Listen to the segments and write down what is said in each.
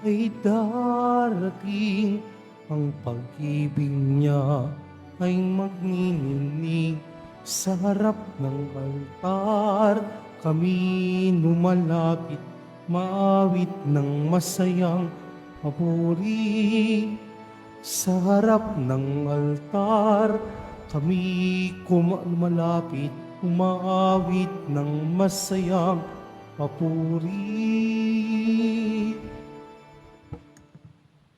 ay darating. Ang pag-ibig niya ay magniningning sa harap ng altar. Kami lumalapit, maawit ng masayang papuri. Sa harap ng altar, kami lumalapit, umaawit ng masayang papuri.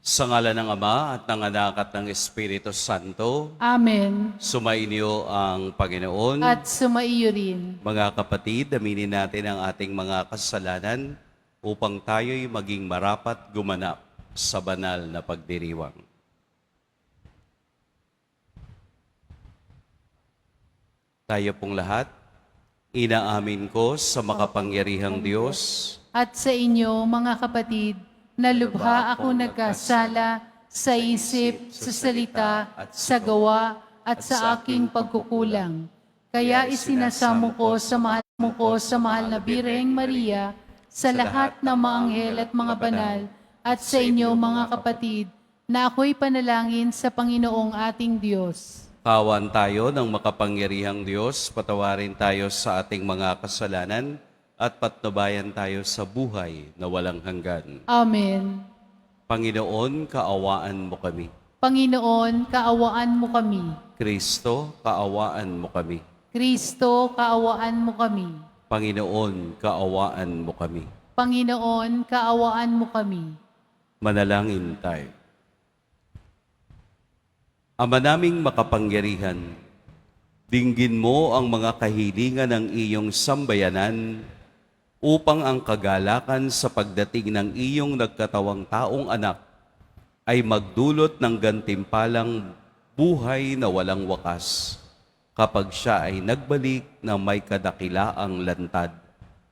Sa ngala ng Ama at ng Anak at ng Espiritu Santo, Amen. sumainyo ang Panginoon. At sumaiyo rin. Mga kapatid, aminin natin ang ating mga kasalanan upang tayo'y maging marapat gumanap sa banal na pagdiriwang. Tayo pong lahat, inaamin ko sa makapangyarihang Diyos At sa inyo, mga kapatid, na lubha ako nagkasala sa isip, sa salita, sa gawa, at sa aking pagkukulang. Kaya isinasamo ko sa mahal na Birheng Maria, sa lahat ng mga anghel at mga banal, at sa inyo, mga kapatid, na ako'y panalangin sa Panginoong ating Diyos. Kawan tayo ng makapangyarihang Diyos, patawarin tayo sa ating mga kasalanan at patnubayan tayo sa buhay na walang hanggan. Amen. Panginoon, kaawaan mo kami. Panginoon, kaawaan mo kami. Kristo, kaawaan mo kami. Kristo, kaawaan mo kami. Panginoon, kaawaan mo kami. Panginoon, kaawaan mo kami. Manalangin tayo. Ama naming makapangyarihan, dinggin mo ang mga kahilingan ng iyong sambayanan upang ang kagalakan sa pagdating ng iyong nagkatawang taong anak ay magdulot ng gantimpalang buhay na walang wakas kapag siya ay nagbalik na may kadakilaang lantad,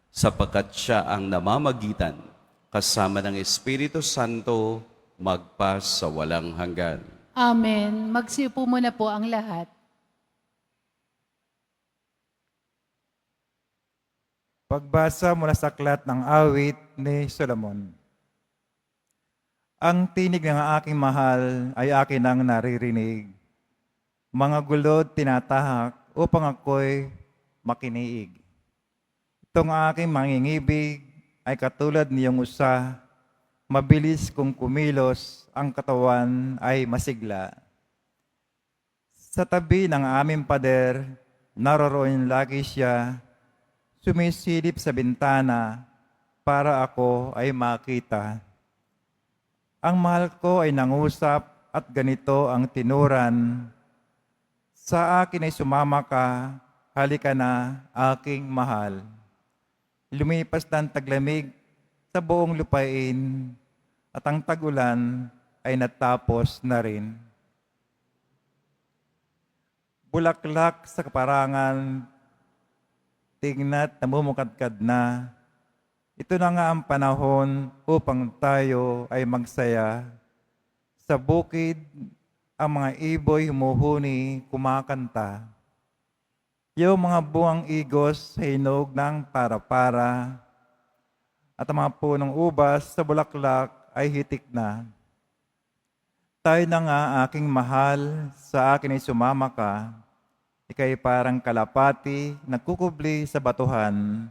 sapagkat siya ang namamagitan kasama ng Espiritu Santo magpa sa walang hanggan. Amen. Magsiupo muna po ang lahat. Pagbasa mula sa aklat ng awit ni Solomon. Ang tinig ng aking mahal ay akin ang naririnig. Mga gulod tinatahak upang ako'y makiniig. Itong aking mangingibig ay katulad niyong usa. Mabilis kung kumilos, ang katawan ay masigla. Sa tabi ng aming pader, naroroon lagi siya. Sumisilip sa bintana para ako ay makita. Ang mahal ko ay nangusap at ganito ang tinuran. Sa akin ay sumama ka, halika na aking mahal. Lumipas ng taglamig sa buong lupain at ang tag-ulan ay natapos na rin. Bulaklak sa kaparangan, tignat namumukadkad na. Ito na nga ang panahon upang tayo ay magsaya. Sa bukid, ang mga iboy humuhuni, kumakanta. Yung mga buwang igos sa hinog ng para-para, at ang mga punong ubas sa bulaklak ay hitik na. Tayo na nga aking mahal, sa akin ay sumama ka. Ika'y parang kalapati, nagkukubli sa batuhan.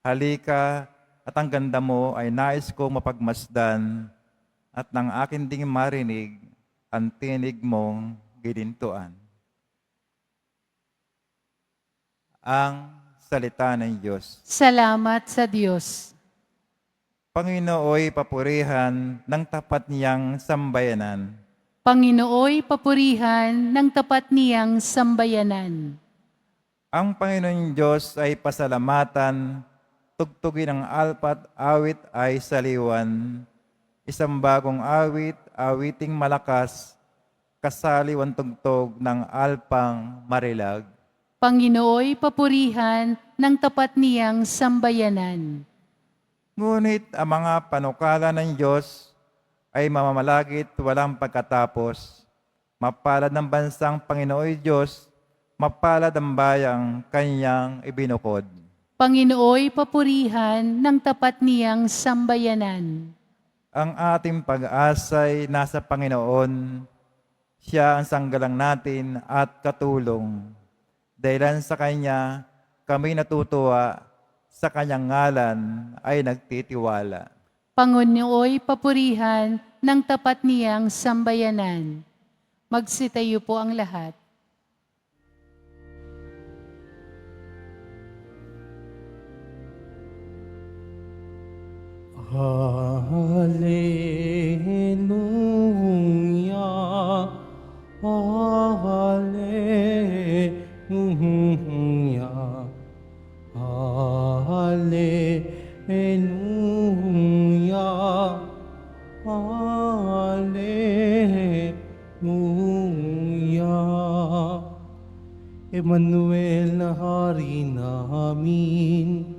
Halika, at ang ganda mo ay nais kong mapagmasdan, at nang akin ding marinig, ang tinig mong ginintuan. Ang salita ng Diyos. Salamat sa Diyos. Panginooy papurihan ng tapat niyang sambayanan. Panginooy papurihan ng tapat niyang sambayanan. Ang Panginoon Diyos ay pasalamatan, tugtugin ang alpat, awit ay saliwan. Isang bagong awit, awiting malakas, kasaliwan tugtog ng alpang marilag. Panginooy papurihan ng tapat niyang sambayanan. Ngunit ang mga panukala ng Diyos ay mamamalagit walang pagkatapos. Mapalad ng bansang Panginoon Diyos, mapalad ang bayang kanyang ibinukod. Panginooy papurihan ng tapat niyang sambayanan. Ang ating pag-asay nasa Panginoon. Siya ang sanggalang natin at katulong. Dahilan sa Kanya, kami natutuwa, sa Kanyang ngalan ay nagtitiwala. Pangunooy papurihan ng tapat niyang sambayanan. Magsitayo po ang lahat. Hallelujah, Hallelujah, Hallelujah, Hallelujah. Emmanuel na hari namin,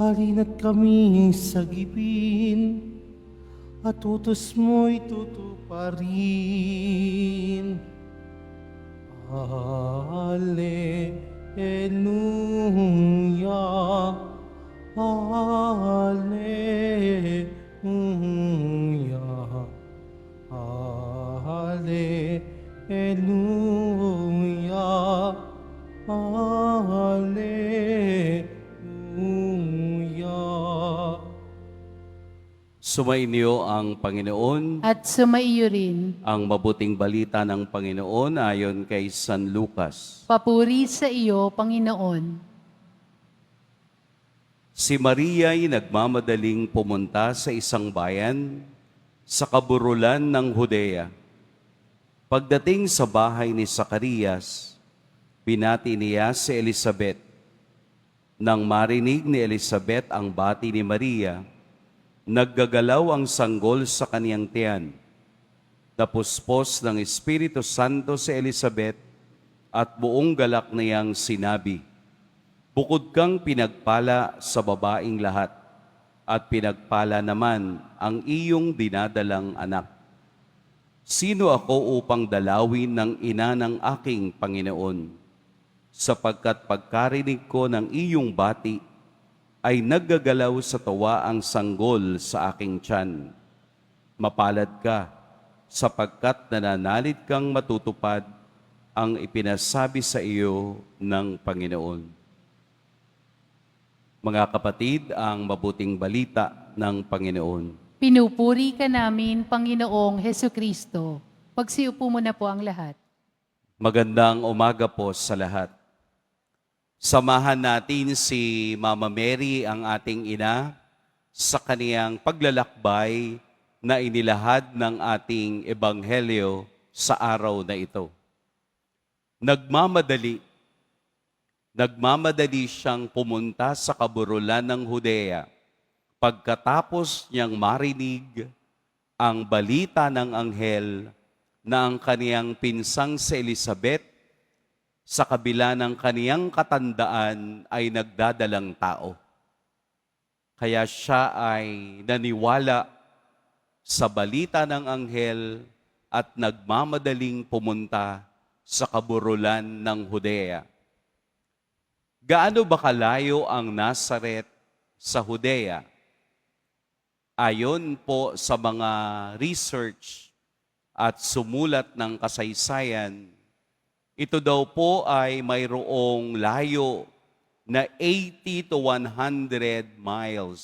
halina't kami sagipin, at utos mo'y tutuparin. Hallelujah, Hallelujah, Hallelujah, Hallelujah. Sumainyo ang Panginoon. At sumaiyo rin. Ang mabuting balita ng Panginoon ayon kay San Lucas. Papuri sa iyo, Panginoon. Si Maria ay nagmamadaling pumunta sa isang bayan sa kaburulan ng Judea. Pagdating sa bahay ni Zacarias, binati niya si Elizabeth. Nang marinig ni Elizabeth ang bati ni Maria, naggagalaw ang sanggol sa kaniyang tiyan. Napuspos ng Espiritu Santo si Elizabeth at buong galak niyang sinabi, "Bukod kang pinagpala sa babaing lahat, at pinagpala naman ang iyong dinadalang anak. Sino ako upang dalawin ng ina ng aking Panginoon? Sapagkat pagkarinig ko ng iyong bati, ay naggagalaw sa tawa ang sanggol sa aking tiyan. Mapalad ka, sapagkat nananalig kang matutupad ang ipinasabi sa iyo ng Panginoon." Mga kapatid, ang mabuting balita ng Panginoon. Pinupuri ka namin, Panginoong Heso Kristo. Pagsiupo mo na po ang lahat. Magandang umaga po sa lahat. Samahan natin si Mama Mary, ang ating ina, sa kaniyang paglalakbay na inilahad ng ating ebanghelyo sa araw na ito. Nagmamadali siyang pumunta sa kaburulan ng Judea pagkatapos niyang marinig ang balita ng anghel na ang kaniyang pinsang si Elizabeth sa kabila ng kaniyang katandaan ay nagdadalang tao. Kaya siya ay naniwala sa balita ng anghel at nagmamadaling pumunta sa kaburulan ng Judea. Gaano ba kalayo ang Nazaret sa Judea? Ayon po sa mga research at sumulat ng kasaysayan, ito daw po ay mayroong layo na 80 to 100 miles.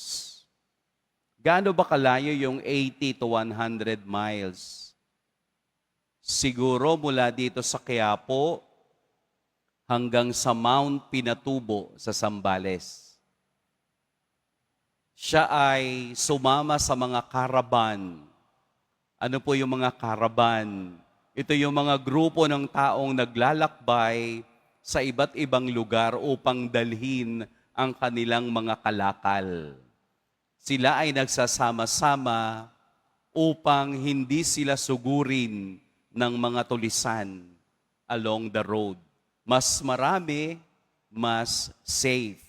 Gaano ba kalayo yung 80 to 100 miles? Siguro mula dito sa Quiapo hanggang sa Mount Pinatubo sa Zambales. Siya ay sumama sa mga caravan. Ano po yung mga caravan? Ito yung mga grupo ng taong naglalakbay sa iba't ibang lugar upang dalhin ang kanilang mga kalakal. Sila ay nagsasama-sama upang hindi sila sugurin ng mga tulisan along the road. Mas marami, mas safe.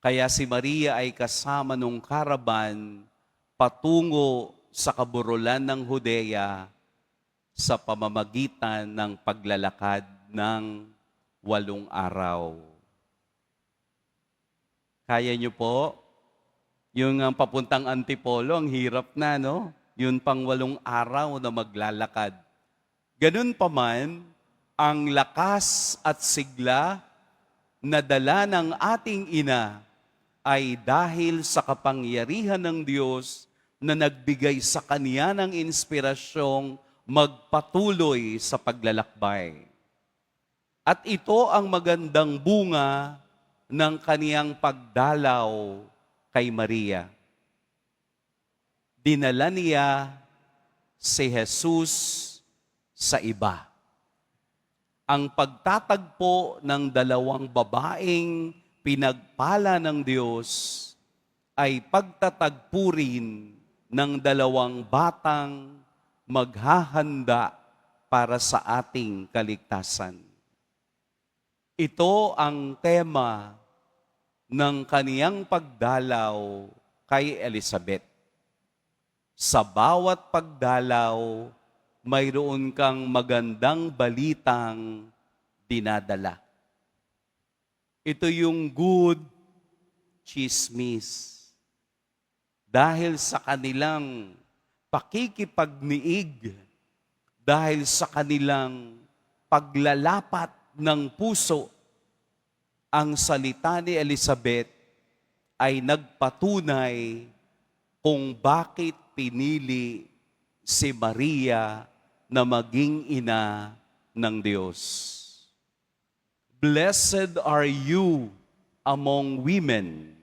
Kaya si Maria ay kasama nung caravan patungo sa kaburulan ng Judea sa pamamagitan ng paglalakad ng 8 araw. Kaya niyo po? Yung papuntang Antipolo, ang hirap na, no? Yun pang 8 araw na maglalakad. Ganun pa man, ang lakas at sigla na dala ng ating ina ay dahil sa kapangyarihan ng Diyos na nagbigay sa kanya ng inspirasyong magpatuloy sa paglalakbay. At ito ang magandang bunga ng kaniyang pagdalaw kay Maria. Dinala niya si Jesus sa iba. Ang pagtatagpo ng 2 babaeng pinagpala ng Diyos ay pagtatagpo rin ng 2 batang maghahanda para sa ating kaligtasan. Ito ang tema ng kaniyang pagdalaw kay Elizabeth. Sa bawat pagdalaw, mayroon kang magandang balitang dinadala. Ito yung good chismis. Dahil sa kanilang pakikipagniig, dahil sa kanilang paglalapat ng puso, ang salita ni Elizabeth ay nagpatunay kung bakit pinili si Maria na maging ina ng Diyos. Blessed are you among women,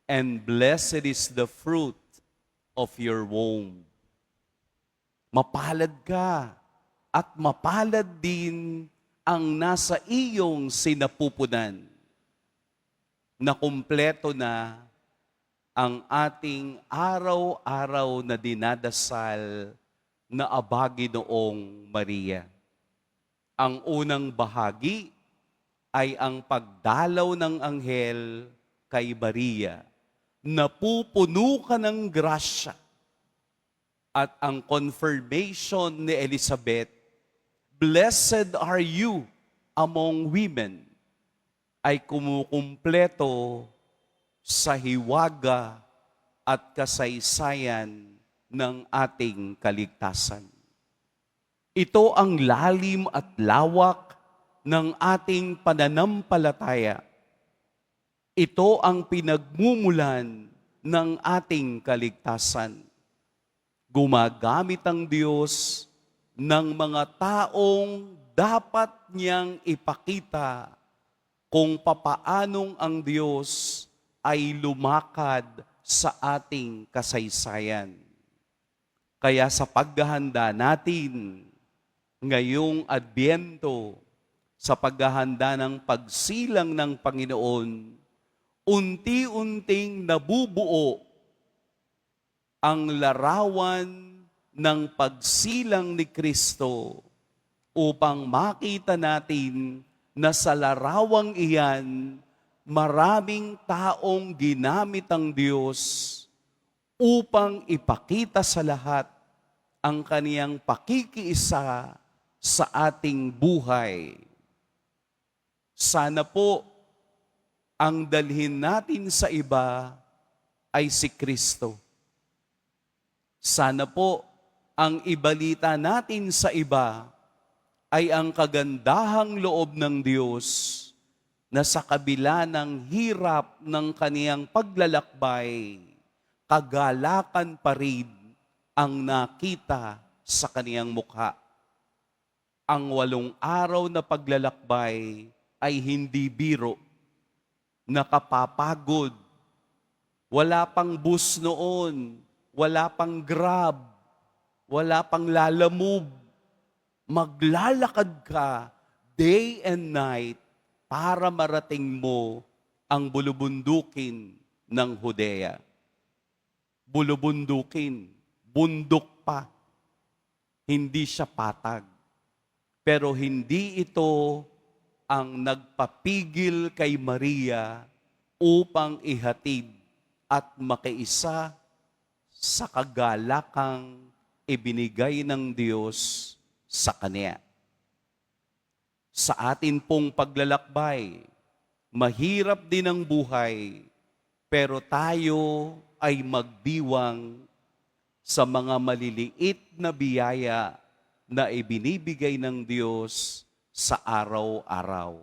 and blessed is the fruit of your womb. Mapalad ka at mapalad din ang nasa iyong sinapupunan, na kumpleto na ang ating araw-araw na dinadasal na abagi noong Maria. Ang unang bahagi ay ang pagdalaw ng anghel kay Maria. Napupuno ka ng grasya. At ang confirmation ni Elizabeth, blessed are you among women, ay kumukumpleto sa hiwaga at kasaysayan ng ating kaligtasan. Ito ang lalim at lawak ng ating pananampalataya. Ito ang pinagmumulan ng ating kaligtasan. Gumagamit ang Diyos ng mga taong dapat niyang ipakita kung papaanong ang Diyos ay lumakad sa ating kasaysayan. Kaya sa paghahanda natin ngayong Adbyento, sa paghahanda ng pagsilang ng Panginoon, unti-unting nabubuo ang larawan ng pagsilang ni Kristo upang makita natin na sa larawang iyan, maraming taong ginamit ang Diyos upang ipakita sa lahat ang kaniyang pakikiisa sa ating buhay. Sana po ang dalhin natin sa iba ay si Kristo. Sana po ang ibalita natin sa iba ay ang kagandahang loob ng Diyos na sa kabila ng hirap ng kaniyang paglalakbay, kagalakan pa rin ang nakita sa kaniyang mukha. Ang 8 araw na paglalakbay ay hindi biro, nakapapagod. Wala pang bus noon, wala pang Grab, wala pang Lalamove. Maglalakad ka day and night para marating mo ang bulubundukin ng Judea. Bulubundukin, bundok pa. Hindi siya patag. Pero hindi ito ang nagpapigil kay Maria upang ihatid at makiisa sa kagalakang ibinigay ng Diyos sa Kanya. Sa atin pong paglalakbay, mahirap din ang buhay, pero tayo ay magdiwang sa mga maliliit na biyaya na ibinibigay ng Diyos sa araw-araw.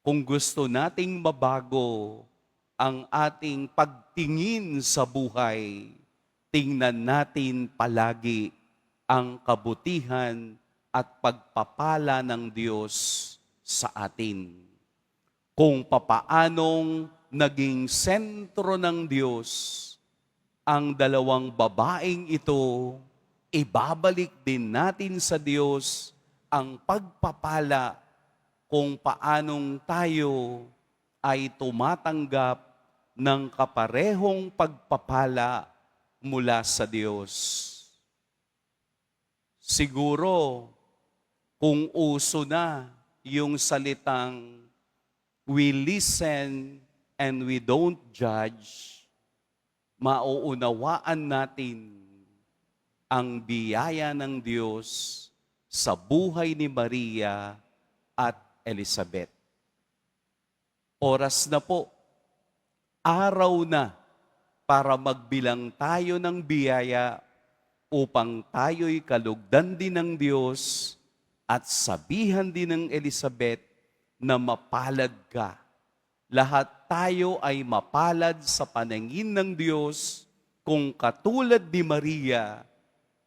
Kung gusto nating mabago ang ating pagtingin sa buhay, tingnan natin palagi ang kabutihan at pagpapala ng Diyos sa atin. Kung papaanong naging sentro ng Diyos ang dalawang babaeng ito, ibabalik din natin sa Diyos ang pagpapala kung paanong tayo ay tumatanggap ng kaparehong pagpapala mula sa Diyos. Siguro, kung uso na yung salitang we listen and we don't judge, mauunawaan natin ang biyaya ng Diyos sa buhay ni Maria at Elizabeth. Oras na po, araw na para magbilang tayo ng biyaya upang tayo'y kalugdan din ng Diyos at sabihan din ng Elizabeth na mapalad ka. Lahat tayo ay mapalad sa paningin ng Diyos kung katulad ni Maria,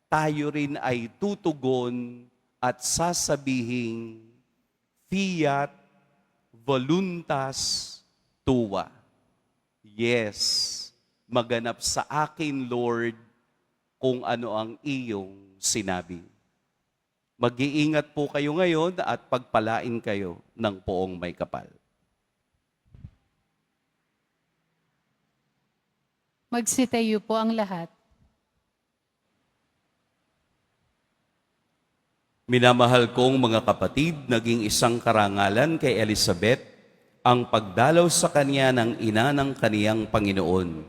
tayo rin ay tutugon at sasabihing, fiat voluntas tua. Yes, maganap sa akin, Lord, kung ano ang iyong sinabi. Mag-iingat po kayo ngayon at pagpalain kayo ng poong may kapal. Magsitayo po ang lahat. Minamahal kong mga kapatid, naging isang karangalan kay Elizabeth ang pagdalaw sa kanya ng ina ng kaniyang Panginoon.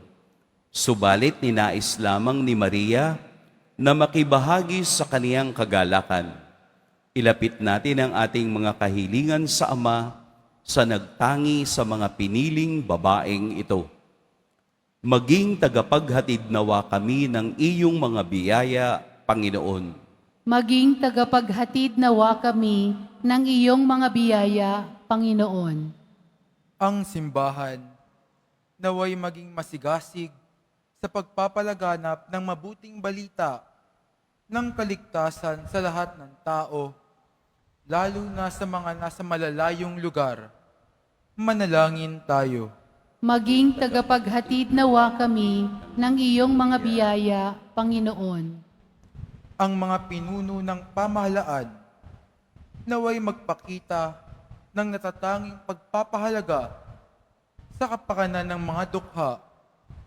Subalit ninais lamang ni Maria na makibahagi sa kaniyang kagalakan. Ilapit natin ang ating mga kahilingan sa Ama sa nagtangi sa mga piniling babaeng ito. Maging tagapaghatid nawa kami ng iyong mga biyaya, Panginoon. Maging tagapaghatid nawa kami ng iyong mga biyaya, Panginoon. Ang simbahan naway maging masigasig sa pagpapalaganap ng mabuting balita ng kaligtasan sa lahat ng tao, lalo na sa mga nasa malalayong lugar. Manalangin tayo. Maging tagapaghatid nawa kami ng iyong mga biyaya, Panginoon. Ang mga pinuno ng pamahalaan naway magpakita ng natatanging pagpapahalaga sa kapakanan ng mga dukha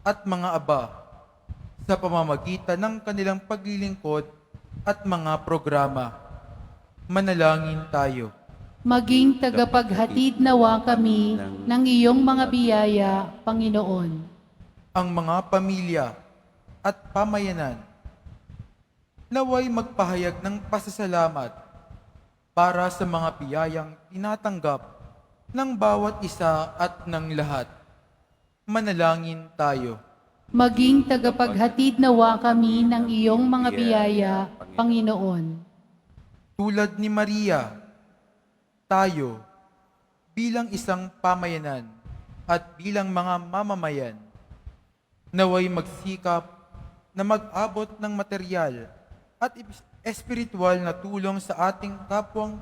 at mga aba sa pamamagitan ng kanilang paglilingkod at mga programa. Manalangin tayo. Maging tagapaghatid nawa kami ng iyong mga biyaya, Panginoon. Ang mga pamilya at pamayanan naway magpahayag ng pasasalamat para sa mga biyayang tinatanggap ng bawat isa at ng lahat. Manalangin tayo. Maging tagapaghatid nawa kami ng iyong mga biyaya, Panginoon. Tulad ni Maria, tayo bilang isang pamayanan at bilang mga mamamayan, naway magsikap na mag-abot ng material at espiritual na tulong sa ating kapwang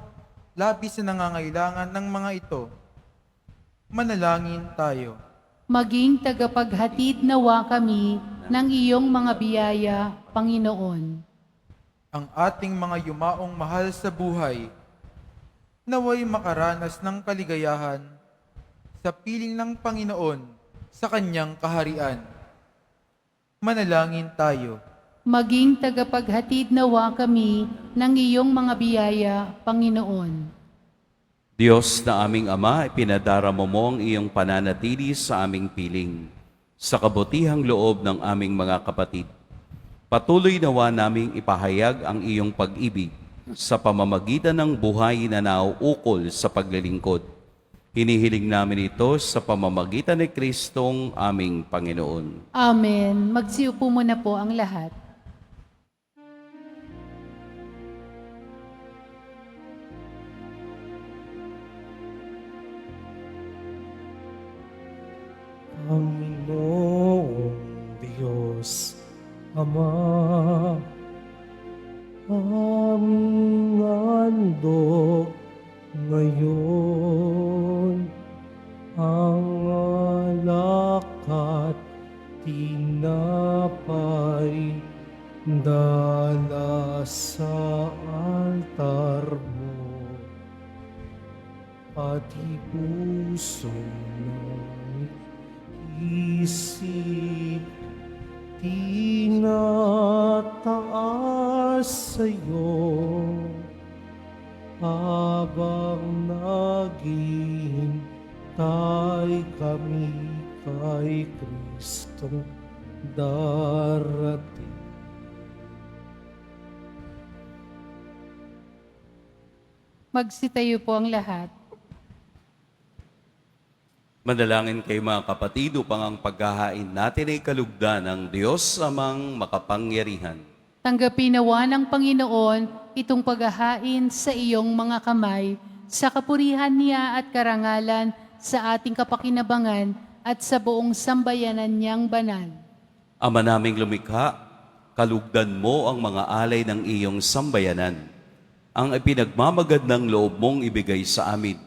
labis na nangangailangan ng mga ito. Manalangin tayo. Maging tagapaghatid nawa kami ng iyong mga biyaya, Panginoon. Ang ating mga yumaong mahal sa buhay, naway makaranas ng kaligayahan sa piling ng Panginoon sa kanyang kaharian. Manalangin tayo. Maging tagapaghatid nawa kami ng iyong mga biyaya, Panginoon. Diyos na aming Ama, ipinadaramo mo ang iyong pananatili sa aming piling, sa kabutihang loob ng aming mga kapatid. Patuloy nawa naming ipahayag ang iyong pag-ibig sa pamamagitan ng buhay na nauukol sa paglilingkod. Hinihiling namin ito sa pamamagitan ni Kristong aming Panginoon. Amen. Magsiupo muna po ang lahat. Panginoong Diyos, Ama, aming handog ngayon ang alak at tinapay dala sa altar mo, pati puso ng isip tinataas sa'yo habang naghihintay kami kay Kristong darating. Magsitayo po ang lahat. Manalangin kayo mga kapatid upang ang paghahain natin ay kalugdan ng Diyos amang makapangyarihan. Tanggapin nawa ng Panginoon itong paghahain sa iyong mga kamay, sa kapurihan niya at karangalan, sa ating kapakinabangan at sa buong sambayanan niyang banal. Ama naming lumikha, kalugdan mo ang mga alay ng iyong sambayanan, ang ipinagmamagad ng loob mong ibigay sa amin,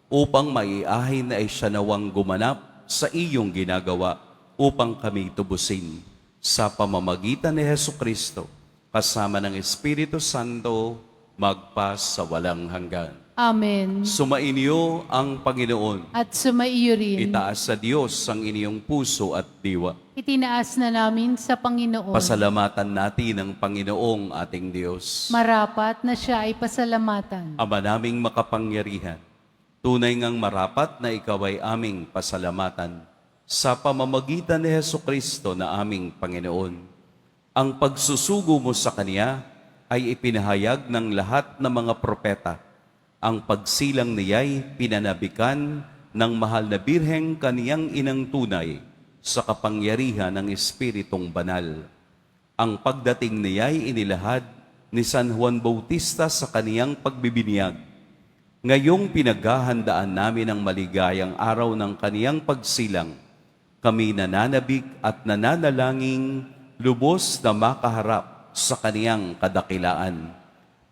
upang maiahin ay siya nawang gumanap sa iyong ginagawa, upang kami tubusin sa pamamagitan ni Hesukristo, kasama ng Espiritu Santo, magpas sa walang hanggan. Amen. Sumainyo ang Panginoon. At sumaiyo rin. Itaas sa Diyos ang inyong puso at diwa. Itinaas na namin sa Panginoon. Pasalamatan natin ang Panginoong ating Diyos. Marapat na siya ay pasalamatan. Ama naming makapangyarihan, tunay ngang marapat na ikaw ay aming pasalamatan sa pamamagitan ni Hesukristo na aming Panginoon. Ang pagsusugo mo sa Kanya ay ipinahayag ng lahat ng mga propeta. Ang pagsilang niya'y pinanabikan ng mahal na Birheng Kaniyang inang tunay sa kapangyarihan ng Espiritong Banal. Ang pagdating niya'y inilahad ni San Juan Bautista sa kaniyang pagbibinyag. Ngayong pinaghahandaan namin ang maligayang araw ng kaniyang pagsilang, kami nananabik at nananalangin lubos na makaharap sa kaniyang kadakilaan.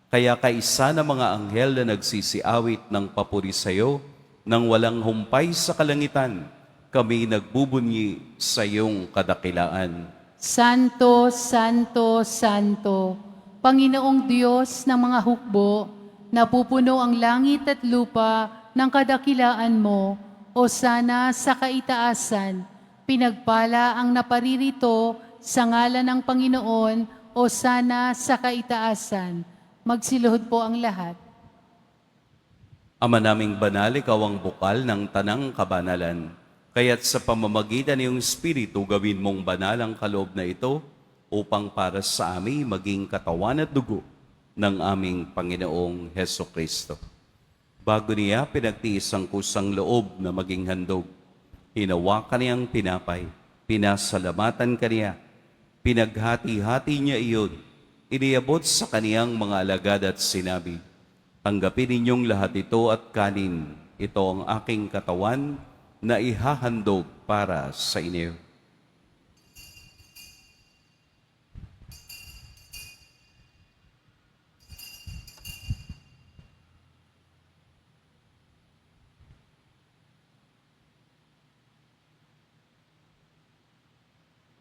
Kaya kaisa ng mga anghel na nagsisiawit ng papuri sa iyo, nang walang humpay sa kalangitan, kami nagbubunyi sa iyong kadakilaan. Santo, Santo, Santo, Panginoong Diyos ng mga hukbo, napupuno ang langit at lupa ng kadakilaan mo, o sana sa kaitaasan, pinagpala ang naparirito sa ngalan ng Panginoon, o sana sa kaitaasan. Magsiluhod po ang lahat. Ama naming banal, ikaw ang bukal ng tanang kabanalan. Kaya't sa pamamagitan ng iyong Espiritu, gawin mong banal ang kaloob na ito upang para sa amin maging katawan at dugo ng aming Panginoong Hesukristo. Bago niya pinagtiis ang kusang loob na maging handog, hinawakan niyang tinapay, pinasalamatan kaniya, pinaghati-hati niya iyon, iniabot sa kaniyang mga alagad at sinabi, tanggapin ninyong lahat ito at kanin. Ito ang aking katawan na ihahandog para sa inyo.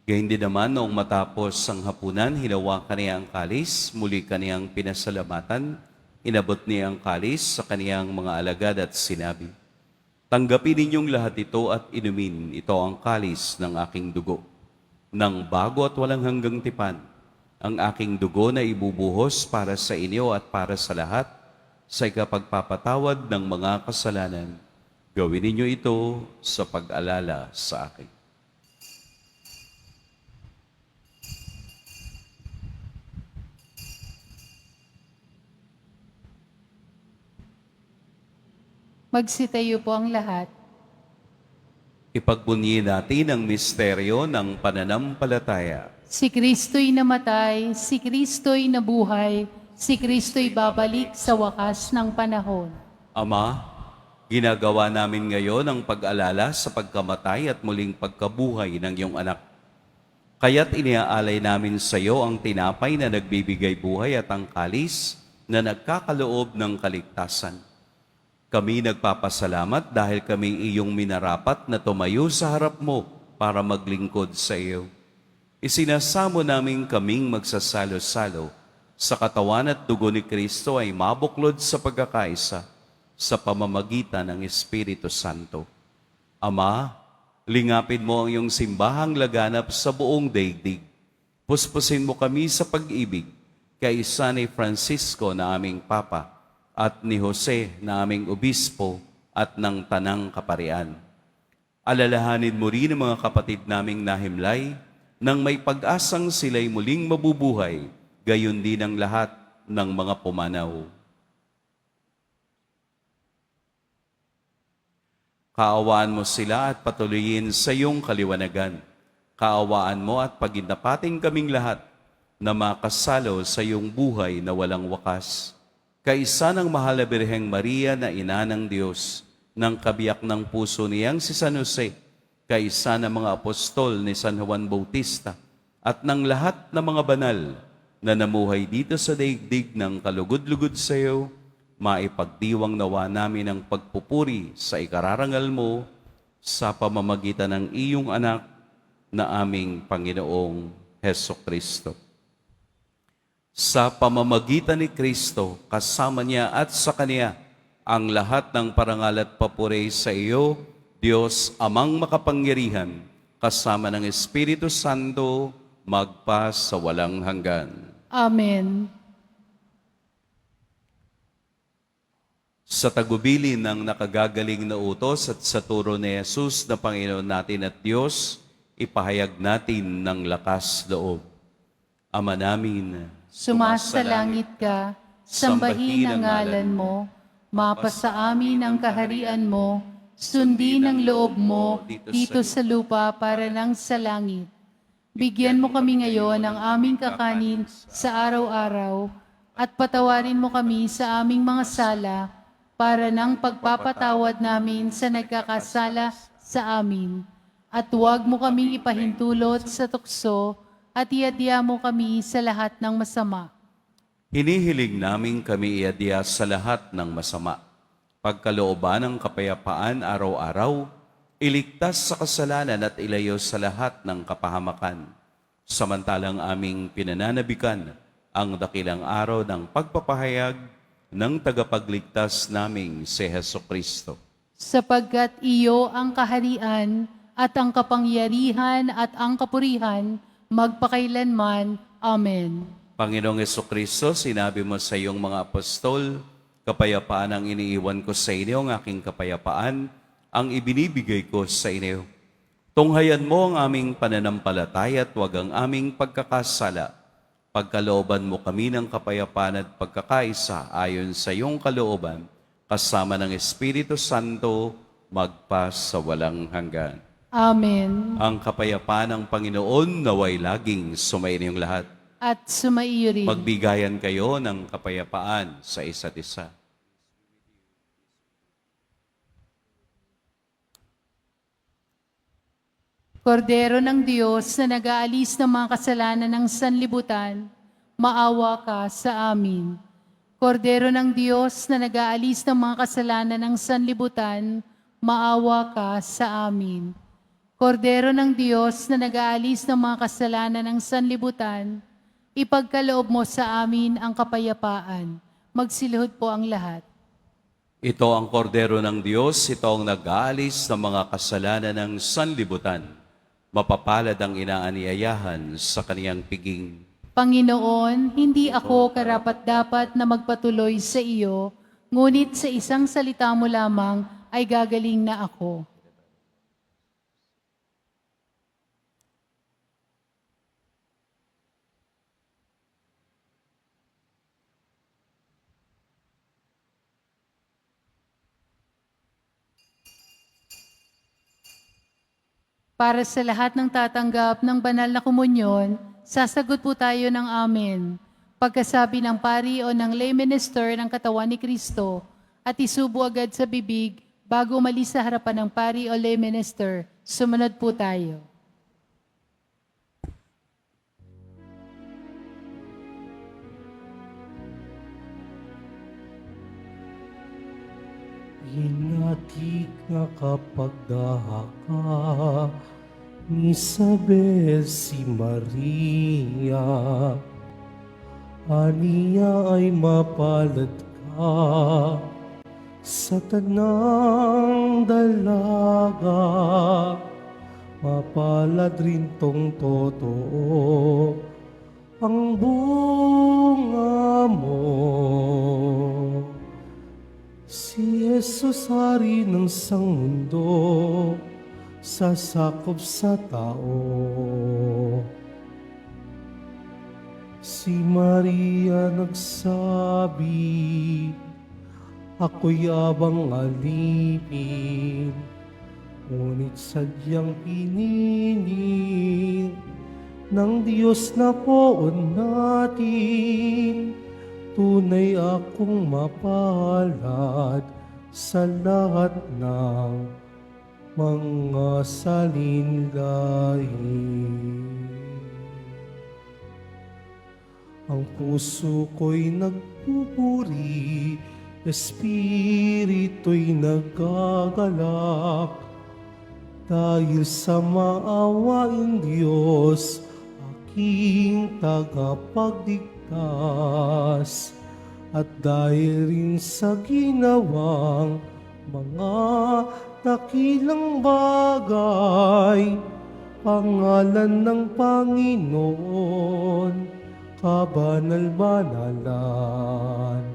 Gayun din naman, noong matapos ang hapunan, hinawakan niya ang kalis, muli kaniyang pinasalamatan, inabot niya ang kalis sa kaniyang mga alagad at sinabi, tanggapin ninyong lahat ito at inumin, ito ang kalis ng aking dugo, ng bago at walang hanggang tipan, ang aking dugo na ibubuhos para sa inyo at para sa lahat, sa ikapagpapatawad ng mga kasalanan. Gawin ninyo ito sa pag-alala sa akin. Magsitayo po ang lahat. Ipagbunyi natin ang misteryo ng pananampalataya. Si Kristo'y namatay, si Kristo'y nabuhay, si Kristo'y babalik sa wakas ng panahon. Ama, ginagawa namin ngayon ang pag-alala sa pagkamatay at muling pagkabuhay ng iyong anak. Kaya't iniaalay namin sa iyo ang tinapay na nagbibigay buhay at ang kalis na nagkakaloob ng kaligtasan. Kami nagpapasalamat dahil kami iyong minarapat na tumayo sa harap mo para maglingkod sa iyo. Isinasamo namin kaming magsasalo-salo sa katawan at dugo ni Kristo ay mabuklod sa pagkakaisa sa pamamagitan ng Espiritu Santo. Ama, lingapin mo ang iyong simbahang laganap sa buong daigdig. Puspusin mo kami sa pag-ibig kay San Francisco na aming Papa at ni Jose na aming Obispo at ng Tanang Kaparian. Alalahanin mo rin ang mga kapatid naming nahimlay nang may pag-asang sila'y muling mabubuhay, gayon din ang lahat ng mga pumanaw. Kaawaan mo sila at patuloyin sa iyong kaliwanagan. Kaawaan mo at paginapating kaming lahat na makasalo sa iyong buhay na walang wakas. Kaisa ng mahal na Birheng Maria na ina ng Diyos, ng kabiyak ng puso niyang si San Jose, kaisa ng mga apostol ni San Juan Bautista, at ng lahat ng mga banal na namuhay dito sa daigdig ng kalugod-lugod sa iyo, maipagdiwang nawa namin ang pagpupuri sa ikararangal mo sa pamamagitan ng iyong anak na aming Panginoong Hesukristo. Sa pamamagitan ni Kristo, kasama niya at sa Kanya, ang lahat ng parangal at papuri sa iyo, Diyos Amang makapangyarihan, kasama ng Espiritu Santo, magpa sa walang hanggan. Amen. Sa tagubili ng nakagagaling na utos at sa turo ni Jesus na Panginoon natin at Diyos, ipahayag natin ng lakas loob. Ama namin, Sumasalangit ka, sambahin ang ngalan mo, mapasa amin ang kaharian mo, sundin ang loob mo dito sa lupa para nang sa langit. Bigyan mo kami ngayon ng aming kakanin sa araw-araw at patawarin mo kami sa aming mga sala para nang pagpapatawad namin sa nagkakasala sa amin. At huwag mo kaming ipahintulot sa tukso at iadya mo kami sa lahat ng masama. hinihiling namin kami iadya sa lahat ng masama. Pagkalooban ng kapayapaan araw-araw, iligtas sa kasalanan at ilayo sa lahat ng kapahamakan. Samantalang aming pinananabikan ang dakilang araw ng pagpapahayag ng tagapagligtas naming si Hesukristo. Sapagkat iyo ang kaharian at ang kapangyarihan at ang kapurihan magpakailanman. Amen. Panginoong Hesukristo, sinabi mo sa iyong mga apostol, kapayapaan ang iniiwan ko sa inyo, ang aking kapayapaan ang ibinibigay ko sa inyo. Tunghayan mo ang aming pananampalataya at huwag ang aming pagkakasala. Pagkalooban mo kami ng kapayapaan at pagkakaisa ayon sa iyong kalooban, kasama ng Espiritu Santo, magpa sa walang hanggan. Amen. Ang kapayapaan ng Panginoon naway laging sumainyong lahat. At sumaiyo rin. Magbigayan kayo ng kapayapaan sa isa't isa. Kordero ng Diyos na nag-aalis ng mga kasalanan ng sanlibutan, maawa ka sa amin. Kordero ng Diyos na nag-aalis ng mga kasalanan ng sanlibutan, maawa ka sa amin. Kordero ng Diyos na nag-aalis ng mga kasalanan ng sanlibutan, ipagkaloob mo sa amin ang kapayapaan. Magsilihod po ang lahat. Ito ang kordero ng Diyos, ito ang nag-aalis ng mga kasalanan ng sanlibutan. Mapapalad ang inaaniyayahan sa kaniyang piging. Panginoon, hindi ako karapat-dapat na magpatuloy sa iyo, ngunit sa isang salita mo lamang ay gagaling na ako. Para sa lahat ng tatanggap ng banal na komunyon, sasagot po tayo ng amen. Pagkasabi ng pari o ng lay minister ng katawan ni Kristo at isubo agad sa bibig bago umalis sa harapan ng pari o lay minister, sumunod po tayo. Inatik nga kapagdahaka ni Isabel si Maria. Aniya ay mapalad ka sa tanang dalaga. Mapalad rin tong totoo ang bunga mo. Si Jesus hari ng sang mundo, sasakop sa tao. Si Maria nagsabi, ako'y abang alipin, ngunit sadyang pinili ng Diyos na poon natin. Tunay akong mapalad sa lahat ng mga salinlahi. Ang puso ko'y nagpupuri, espiritu'y nagagalak, dahil sa maawaing Diyos, aking tagapagligtas. At dahil rin sa ginawang mga dakilang bagay, pangalan ng Panginoon, kabanal-banalan.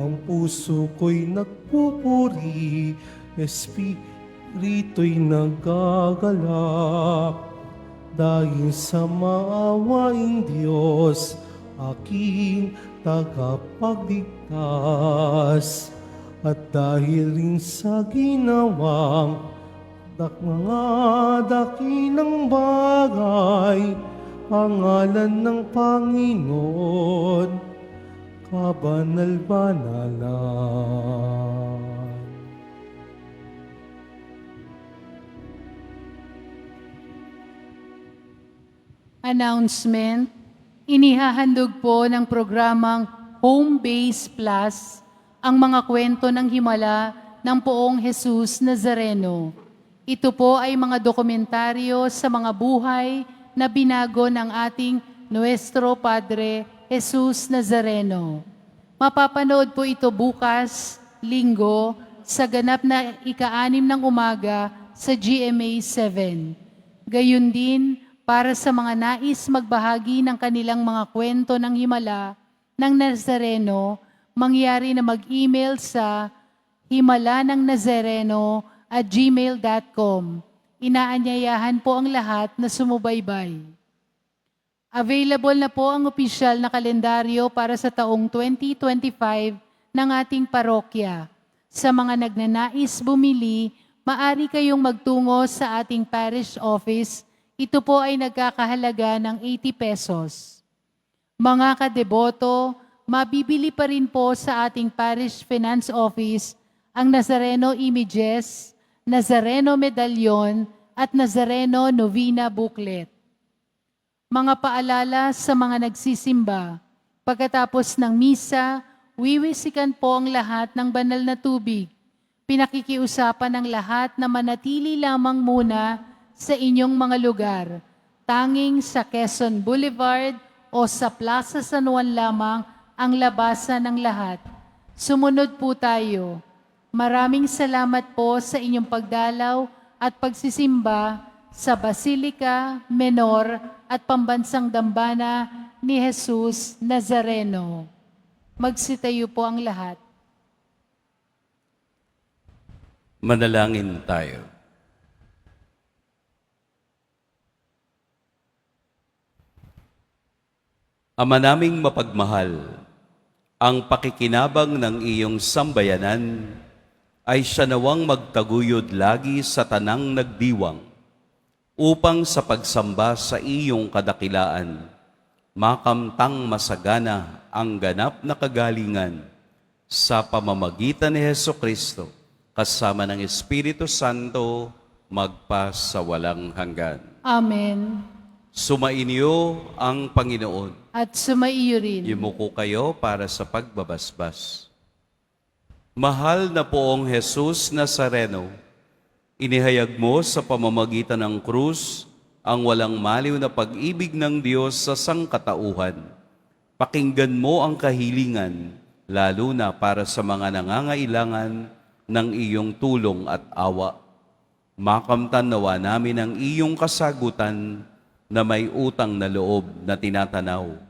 Ang puso ko'y nagpupuri, espiritu'y nagagalak, dahil sa maawaing Diyos, aking tagapagligtas. At dahil rin sa ginawang mga dakilang bagay, pangalan ng Panginoon, kabanal-banalan. Announcement, inihahandog po ng programang Home Base Plus ang mga kwento ng himala ng Poong Jesus Nazareno. Ito po ay mga dokumentaryo sa mga buhay na binago ng ating Nuestro Padre Jesus Nazareno. Mapapanood po ito bukas, Linggo, sa ganap na ika-6 ng umaga sa GMA 7. Gayun din, para sa mga nais magbahagi ng kanilang mga kwento ng himala ng Nazareno, mangyari na mag-email sa himalanangnazareno@gmail.com. Inaanyayahan po ang lahat na sumubaybay. Available na po ang opisyal na kalendaryo para sa taong 2025 ng ating parokya. Sa mga nagnanais bumili, maaari kayong magtungo sa ating parish office. Ito po ay nagkakahalaga ng 80 pesos. Mga kadeboto, mabibili pa rin po sa ating parish finance office ang Nazareno Images, Nazareno Medallion at Nazareno Novena Booklet. Mga paalala sa mga nagsisimba, pagkatapos ng misa, wiwisikan po ang lahat ng banal na tubig. Pinakikiusapan ng lahat na manatili lamang muna sa inyong mga lugar, tanging sa Quezon Boulevard o sa Plaza San Juan lamang ang labasan ng lahat. Sumunod po tayo. Maraming salamat po sa inyong pagdalaw at pagsisimba sa Basilica Menor at Pambansang Dambana ni Jesus Nazareno. Magsitayo po ang lahat. Manalangin tayo. Ama naming mapagmahal, ang pakikinabang ng iyong sambayanan ay siya nawang magtaguyod lagi sa tanang nagdiwang upang sa pagsamba sa iyong kadakilaan, makamtang masagana ang ganap na kagalingan sa pamamagitan ni Heso Kristo, kasama ng Espiritu Santo, magpa sa walang hanggan. Amen. Sumainyo ang Panginoon. At sumaiyo rin. Yumuko kayo para sa pagbabasbas. Mahal na poong Jesus Nazareno, inihayag mo sa pamamagitan ng krus ang walang maliw na pag-ibig ng Diyos sa sangkatauhan. Pakinggan mo ang kahilingan, lalo na para sa mga nangangailangan ng iyong tulong at awa. Makamtan nawa namin ang iyong kasagutan na may utang na loob na tinatanaw.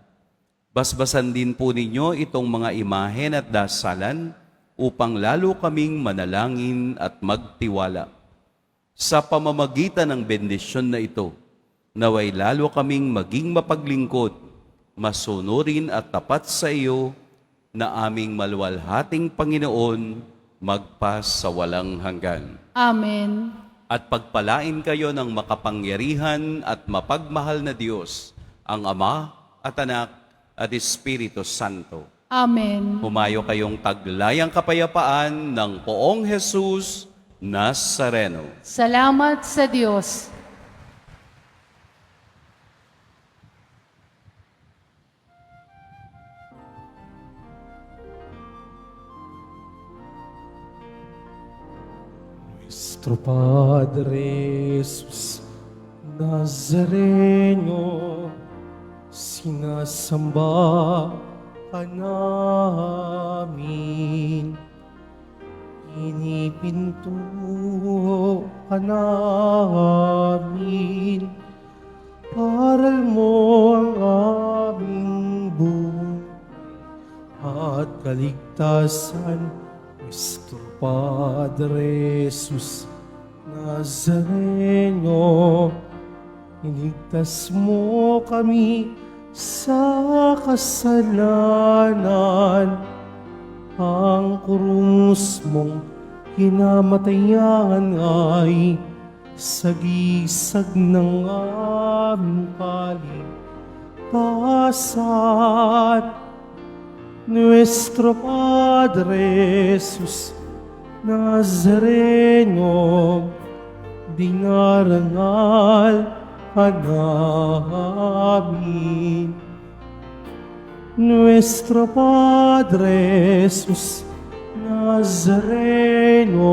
Basbasan din po ninyo itong mga imahen at dasalan upang lalo kaming manalangin at magtiwala. Sa pamamagitan ng bendisyon na ito, naway lalo kaming maging mapaglingkod, masunurin at tapat sa iyo na aming maluwalhating Panginoon, magpas sa walang hanggan. Amen. At pagpalain kayo ng makapangyarihan at mapagmahal na Diyos, ang Ama at Anak at Espiritu Santo. Amen. Humayo kayong taglayang kapayapaan ng poong Jesus Nazareno. Salamat sa Diyos. Nuestro Padre Jesus Nazareno, sinasamba ka namin. Inipinto ka namin. Paral mo ang aming buhay at kaligtasan. Nuestro Padre Jesus Nazareno, iligtas mo kami sa kasalanan. Ang krus mong kinamatayan ay sagisag ng aming kaligtasan. Nuestro Padre Jesus Nazareno, dinarangal ka namin. Nuestro Padre Jesus Nazareno,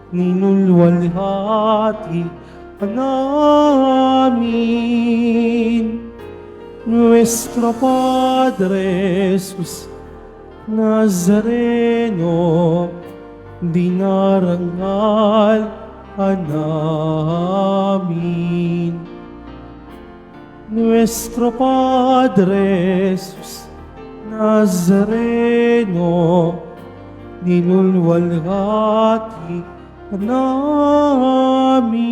ninulwalhati ka namin. Nuestro Padre Jesus Nazareno, dinarangal ka namin. Nuestro Padre Jesus Nazareno, ninulwalhati ka namin.